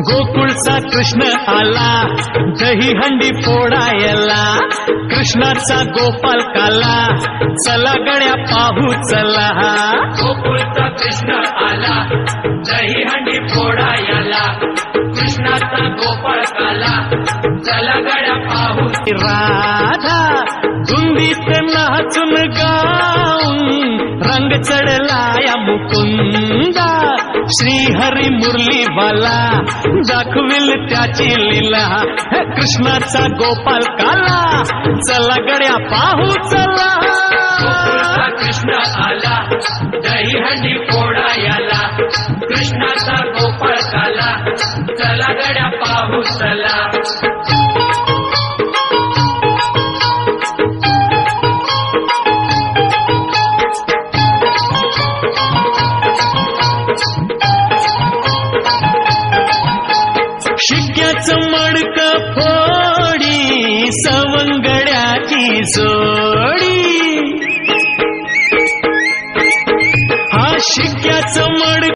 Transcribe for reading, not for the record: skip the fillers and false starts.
गोकुळचा कृष्ण आला दही हंडी फोडायला, कृष्णाचा गोपाल काला चला गड्या पाहू चला. गोकुळचा कृष्ण आला दही हंडी फोडायला, कृष्णाचा गोपाळ काला चला गड्या पाहू. राधा धुंदीत नाचून गाऊन रंग चढला या मुकुंदा, श्रीहरी मुरली वाला दाखविल त्याची लीला. कृष्णाचा गोपाल काला चला गड्या पाहू चला. गोकुळचा कृष्ण आला दही हंडी फोडायला, कृष्णाचा गोपाळ काला चला गड्या पाहू चला. शिक्क्याचं मडक फोडी सवंगड्याची जो,